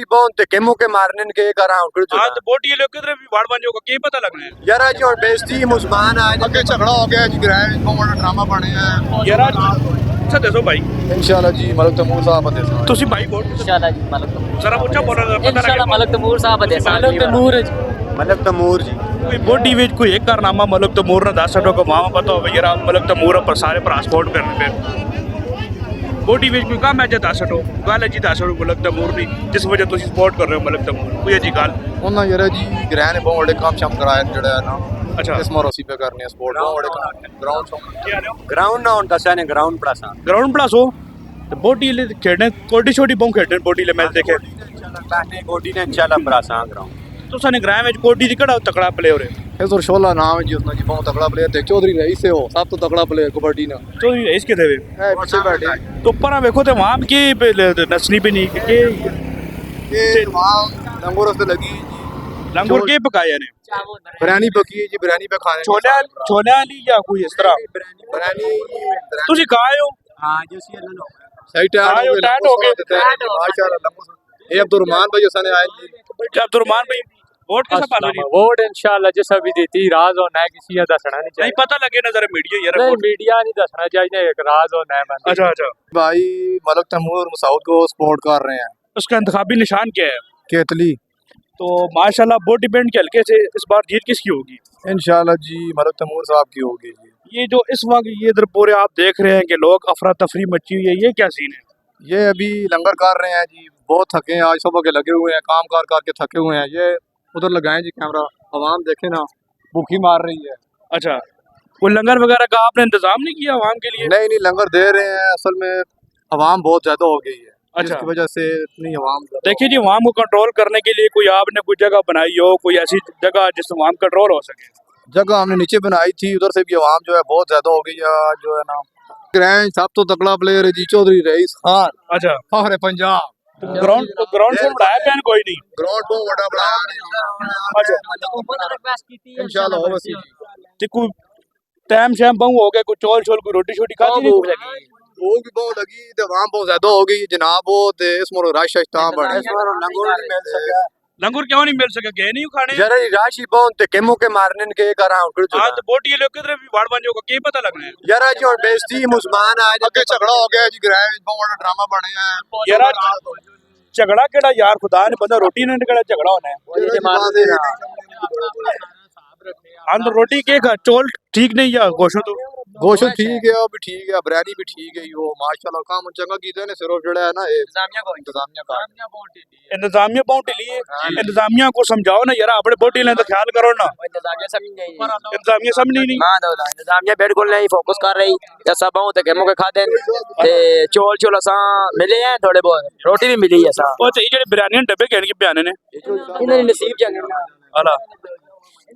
बहुत धक्के मुक्के मारने के करा हाँ तो बोटी लोग किधर भी वाड़ बन जाओगा क्या पता लगना है यार जी और बेइज्जती मुसलमान आज अगे झगड़ा हो गया जी ग्रह बहुत ड्रामा बने हैं यार अच्छा दसो भाई इंशाल्लाह जी मलिक तैमूर साहब दे तुसी भाई वोट इंशाल्लाह जी मलक तैमूर जरा ऊंचा बोलो पता इंशाल्लाह लगे मलक तैमूर साहब दे मलक तैमूर जी कोई बोटी विच कोई एक कारनामा मलक तैमूर ने दस सटो को मामा पता हो यार मलक तैमूर पर सारे पर सपोर्ट करने पे बोटी विच कोई काम है जे दस सटो गल है जी दस सटो मलक तैमूर दी जिस वजह तुसी सपोर्ट कर रहे हो मलक तैमूर कोई जी गल ਉਹਨਾਂ ਯਾਰ ਜੀ ਗ੍ਰਹਿ ਨੇ ਬਹੁਤ ਵੱਡੇ ਕੰਮ ਸ਼ਮ ਕਰਾਇਆ ਜਿਹੜਾ ਹੈ ਨਾ अच्छा ਇਸ ਮਾਰੋ ਅਸੀਂ ਪੇ ਕਰਨੇ ਆ ਸਪੋਰਟ ਬਹੁਤ ਵੱਡੇ ਕੰਮ ਗਰਾਊਂਡ क्या रहे हो ग्राउंड ना होता सने ग्राउंड पड़ा सा ग्राउंड प्लस हो तो बोटी ले खेलने कोटी छोटी बहु खेलने बोटी ले मैच देखे गोडी ने इंशाल्लाह पड़ा सा ग्राउंड तो सने ग्राम में कोटी दी कड़ा तकड़ा प्ले हो रहे ਇਹ ਤੋਂ ਸ਼ੋਲਾ ਨਾਮ ਹੈ ਜੀ ਉਸਨਾ ਜੀ ਬਹੁਤ ਤਕੜਾ ਪਲੇਅਰ ਤੇ ਚੌਧਰੀ ਰਈਸ ਹੈ ਉਹ ਸਭ ਤੋਂ ਤਕੜਾ ਪਲੇਅਰ ਕਬੱਡੀ ਨਾਲ तो इसके देवे ਇਹ ਪਿੱਛੇ ਬੈਠੇ तो ऊपर देखो तो वहां की नसनी पे नहीं के ਇਹ ਵਾਹ ਲੰਗੋਰ ਤੇ ਲੱਗੀ ਜੀ लंगूर के पकाया ने ਬਿਰਿਆਨੀ ਪੱਕੀ ਹੈ ਜੀ ਬਿਰਿਆਨੀ ਪੇ ਖਾਣੇ छोले छोले वाली या कोई इस तरह ਬਿਰਿਆਨੀ तुसी खाए हो हां जो सी लो ਸਹੀ ਆਇਓ, ਟਾਈਟ ਹੋ ਗਏ। ਮਾਸ਼ਾਅੱਲਾ ਲੰਗੋਰ ਇਹ ਅब्दुलरहमान भाई उसाने आए जी क्या अब्दुलरहमान भाई वोट किसे पालो जी वोट इंशाल्लाह जिस भी देती राज होना है किसी का दसना नहीं नहीं चाहिए पता लगे नजर मीडिया यार नहीं वोट। मीडिया नहीं दसना चाहिए एक राज होना है बंदे अच्छा अच्छा भाई मलिक तैमूर मसूद को सपोर्ट कर रहे हैं उसका इंतखाबी निशान क्या है केतली तो माशाल्लाह वोट डिपेंड के हल्के से इस बार जीत किसकी होगी इंशाल्लाह जी मलिक तैमूर साहब की होगी जी ये जो इस वक्त ये इधर पूरे आप देख रहे हैं कि लोग अफरा तफरी मची हुई है ये क्या सीन है ये अभी लंगर कर रहे हैं जी बहुत थके हैं आज सुबह के लगे हुए हैं काम कार करके थके हुए हैं ये उधर लगाएं जी कैमरा आवाम देखे ना भूखी मार रही है अच्छा कोई लंगर वगैरह का आपने इंतजाम नहीं किया आवाम के लिए नहीं नहीं लंगर दे रहे हैं असल में आवाम बहुत ज्यादा हो गई है अच्छा। जिसकी वजह से इतनी आवाम ज्यादा देखिए जी आवाम को कंट्रोल करने के लिए कोई आपने कोई जगह बनाई हो कोई ऐसी जगह जिससे आवाम कंट्रोल हो सके जगह हमने नीचे बनाई थी उधर से भी आवाम जो है बहुत ज्यादा हो गई है आज जो है ना ग्रैंड सब तो तगड़ा प्लेयर है जी चौधरी रईस खान अच्छा फखर पंजाब ग्राउंड से बढ़ाया प्लान कोई नहीं ग्राउंड बहुत बड़ा बनाया अच्छा इंशाल्लाह होगा सी ते कोई टाइम शैम बहु हो गया कोई चौल छोल कोई रोटी छोटी खाती नहीं वो भी बहुत लगी ते आवाम बहुत ज्यादा हो गई जनाब वो ते इस मोर रश ता बने लंगोर नहीं मिल सका लंगूर क्यों नहीं मिल सके गए नहीं खाने यार राशि बहुत धक्के मुक्के मारने के करा हाँ तो बोटी लोग किधर भी वाड़ बन जाओगा क्या पता लगना है यार जी और बेइज्जती मुसलमान आज अगे झगड़ा हो गया जी ग्रह बहुत बड़ा ड्रामा बने हैं यार झगड़ा केड़ा यार खुदा ने बंदा रोटी ने केड़ा झगड़ा होना है हाँ तो रोटी के खा चौल ठीक नहीं या गोशो तो गोश्त ठीक है वो भी ठीक है बिरयानी भी ठीक है वो माशाल्लाह काम चंगा कीते ने सिर्फ जड़ा है ना इंतजामिया का इंतजामिया बहुत ढिली है इंतजामिया को समझाओ ना यार अपने बोटी लेने तो ख्याल करो ना इंतजामिया समझ नहीं इंतजामिया बिल्कुल नहीं फोकस कर रही जैसा बहुत है मुके खादे ते चौल चौल असा मिले हैं थोड़े बहुत रोटी भी मिली है असा वो तो ये जेडे बिरयानी डब्बे कहने के बयाने ने इन्हें नसीब जंगना अला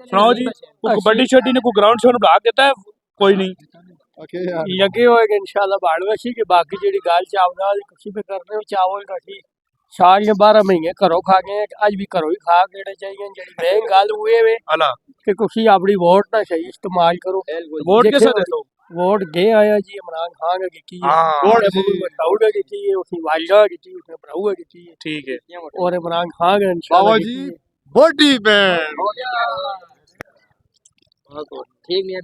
सुनाओ जी कोई कबड्डी शड्डी ने कोई ग्राउंड शोन बढ़ा देता है कोई नहीं लगे होएगा इंशाल्लाह बाड़वशी की बाकी जेडी गाल चावल कसी पे करने चावल कटी साल के 12 महीने घरों खा गए आज भी घरों ही खा के चाहिए जेडी मेन गल हुए वे अला कि कुछ अपनी वोट ना सही इस्तेमाल करो वोट कैसे दे दो वोट गे आया जी इमरान खान की की हाँ, वोट मसूद की की उसकी वालिदा की की उसने भराऊ की की ठीक है और इमरान खान का बाबा इंशाल्लाह जी बॉडी पे ठीक नहीं है